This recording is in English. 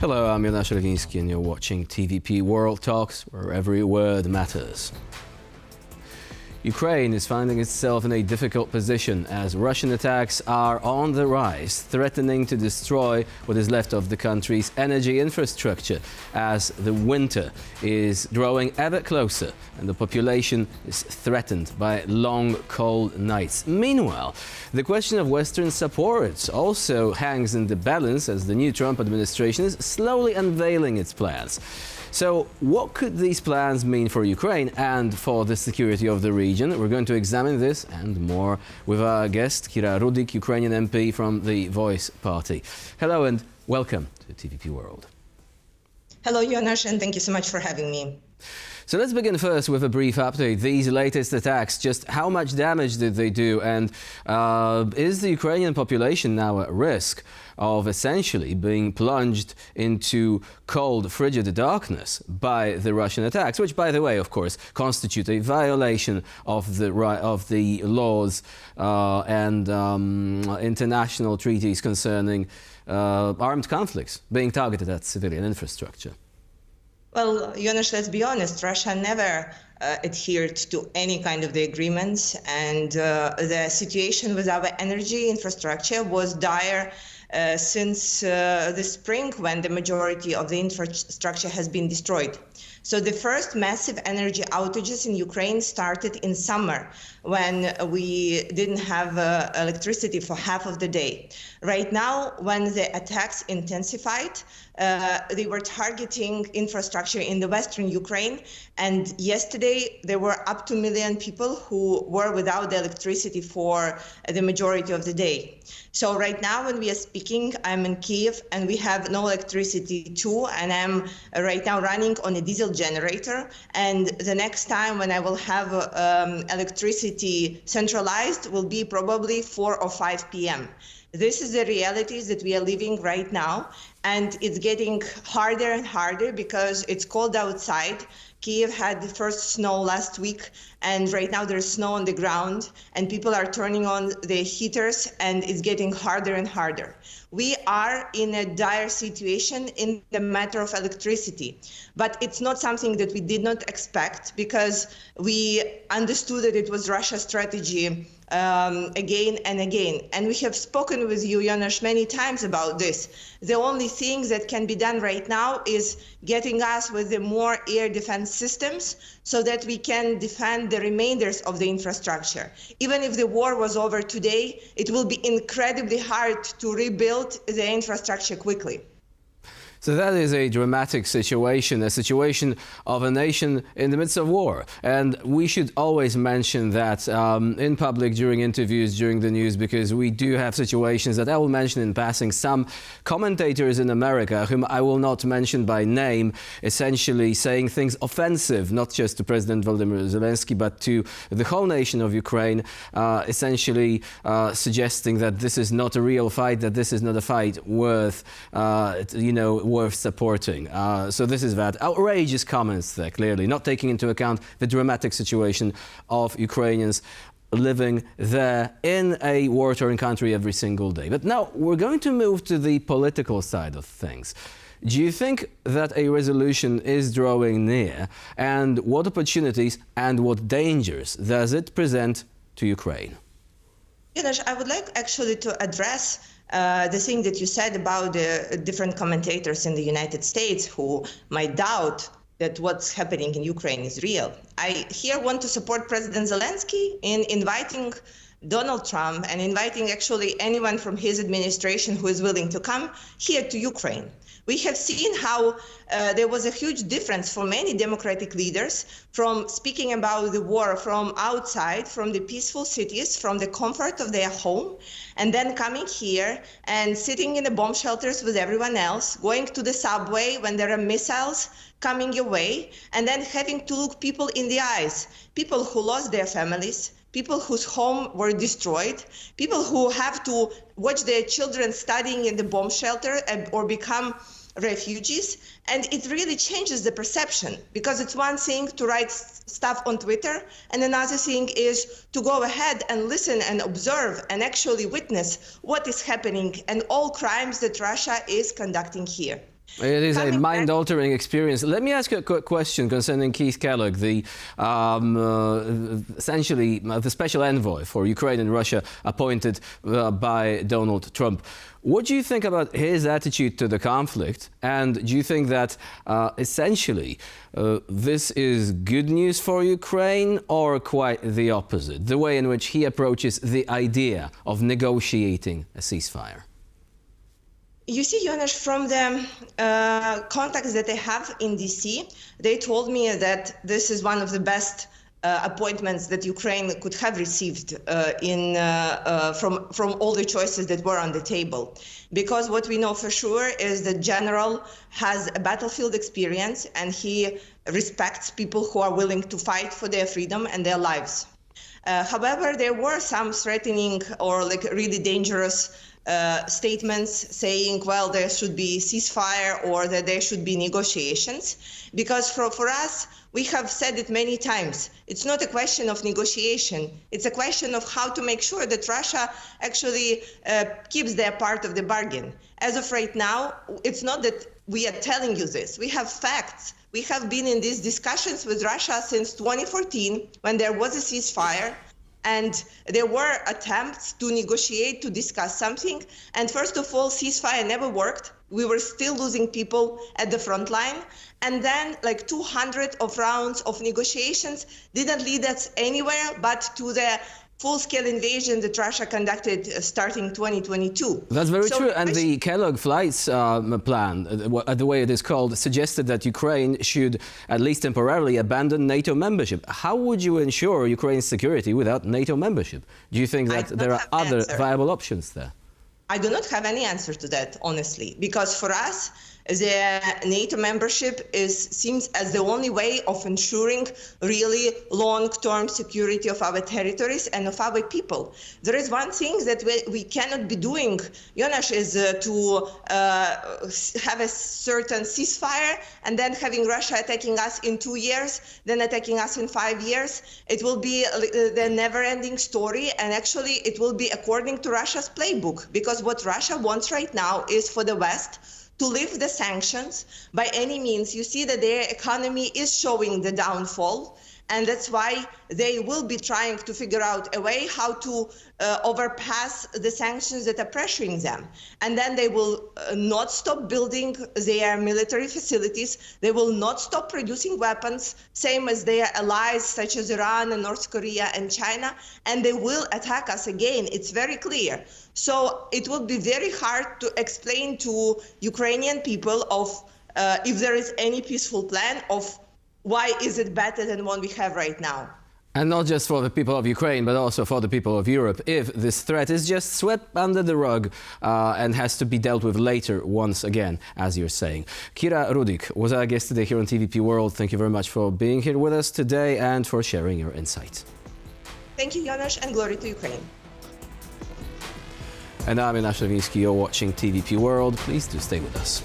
Hello, I'm Jonasz Lewiński and you're watching TVP World Talks, where every word matters. Ukraine is finding itself in a difficult position as Russian attacks are on the rise, threatening to destroy what is left of the country's energy infrastructure as the winter is drawing ever closer and the population is threatened by long, cold nights. Meanwhile, the question of Western support also hangs in the balance as the new Trump administration is slowly unveiling its plans. So what could these plans mean for Ukraine and for the security of the region? We're going to examine this and more with our guest, Kira Rudik, Ukrainian MP from the Voice Party. Hello and welcome to TVP World. Hello, Jonasz, and thank you so much for having me. So let's begin first with a brief update. These latest attacks, just how much damage did they do? And is the Ukrainian population now at risk of essentially being plunged into cold, frigid darkness by the Russian attacks, which, by the way, of course, constitute a violation of the laws and international treaties concerning armed conflicts being targeted at civilian infrastructure? Well, Jonasz, let's be honest, Russia never adhered to any kind of the agreements, and the situation with our energy infrastructure was dire since the spring, when the majority of the infrastructure has been destroyed. So the first massive energy outages in Ukraine started in summer, when we didn't have electricity for half of the day. Right now, when the attacks intensified, they were targeting infrastructure in the western Ukraine. And yesterday, there were up to 1 million people who were without the electricity for the majority of the day. So right now, when we are speaking, I'm in Kiev and we have no electricity too. And I'm right now running on a diesel generator. And the next time when I will have electricity centralized will be probably 4 or 5 p.m. This is the realities that we are living right now, and it's getting harder and harder because it's cold outside. Kiev had the first snow last week, and right now there's snow on the ground, and people are turning on the heaters, and it's getting harder and harder. We are in a dire situation in the matter of electricity, but it's not something that we did not expect, because we understood that it was Russia's strategy again and again. And we have spoken with you, Jonasz, many times about this. The only thing that can be done right now is getting us with the more air defense systems so that we can defend the remainders of the infrastructure. Even if the war was over today, it will be incredibly hard to rebuild the infrastructure quickly. So that is a dramatic situation, a situation of a nation in the midst of war. And we should always mention that in public, during interviews, during the news, because we do have situations that I will mention in passing. Some commentators in America, whom I will not mention by name, essentially saying things offensive, not just to President Volodymyr Zelensky, but to the whole nation of Ukraine, essentially suggesting that this is not a real fight, that this is not a fight worth, worth supporting. So this is that. Outrageous comments there, clearly, not taking into account the dramatic situation of Ukrainians living there in a war-torn country every single day. But now we're going to move to the political side of things. Do you think that a resolution is drawing near? And what opportunities and what dangers does it present to Ukraine? Jonasz, I would like actually to address the thing that you said about the different commentators in the United States who might doubt that what's happening in Ukraine is real. I here want to support President Zelensky in inviting Donald Trump and inviting actually anyone from his administration who is willing to come here to Ukraine. We have seen how there was a huge difference for many democratic leaders from speaking about the war from outside, from the peaceful cities, from the comfort of their home, and then coming here and sitting in the bomb shelters with everyone else, going to the subway when there are missiles coming your way, and then having to look people in the eyes, people who lost their families, people whose home were destroyed, people who have to watch their children studying in the bomb shelter or become refugees. And it really changes the perception, because it's one thing to write stuff on Twitter, and another thing is to go ahead and listen and observe and actually witness what is happening and all crimes that Russia is conducting here. It is a mind-altering experience. Let me ask you a quick question concerning Keith Kellogg, the essentially the special envoy for Ukraine and Russia appointed by Donald Trump. What do you think about his attitude to the conflict? And do you think that essentially this is good news for Ukraine or quite the opposite? The way in which he approaches the idea of negotiating a ceasefire? You see, Jonas, from the contacts that I have in DC, they told me that this is one of the best appointments that Ukraine could have received from all the choices that were on the table. Because what we know for sure is the general has a battlefield experience and he respects people who are willing to fight for their freedom and their lives. However, there were some threatening or really dangerous statements saying, well, there should be ceasefire or that there should be negotiations. Because for us, we have said it many times, it's not a question of negotiation. It's a question of how to make sure that Russia actually keeps their part of the bargain. As of right now, it's not that we are telling you this. We have facts. We have been in these discussions with Russia since 2014 when there was a ceasefire. And there were attempts to negotiate, to discuss something. And first of all, ceasefire never worked. We were still losing people at the front line. And then 200 of rounds of negotiations didn't lead us anywhere but to the full-scale invasion that Russia conducted starting 2022. That's very true. And the Kellogg flights plan, the way it is called, suggested that Ukraine should at least temporarily abandon NATO membership. How would you ensure Ukraine's security without NATO membership? Do you think that there are other viable options there? I do not have any answer to that, honestly, because for us, the NATO membership seems as the only way of ensuring really long-term security of our territories and of our people. There is one thing that we cannot be doing, Jonas, is to have a certain ceasefire and then having Russia attacking us in 2 years, then attacking us in 5 years. It will be the never-ending story, and actually it will be according to Russia's playbook, because what Russia wants right now is for the West to lift the sanctions by any means. You see that their economy is showing the downfall, and that's why they will be trying to figure out a way how to overpass the sanctions that are pressuring them. And then they will not stop building their military facilities. They will not stop producing weapons, same as their allies such as Iran and North Korea and China, and they will attack us again. It's very clear. So it will be very hard to explain to Ukrainian people of if there is any peaceful plan of why is it better than one we have right now. And not just for the people of Ukraine, but also for the people of Europe, if this threat is just swept under the rug and has to be dealt with later once again, as you're saying. Kira Rudik was our guest today here on TVP World. Thank you very much for being here with us today and for sharing your insights. Thank you, Jonas, and glory to Ukraine. And I'm Ina Shavinsky. You're watching TVP World. Please do stay with us.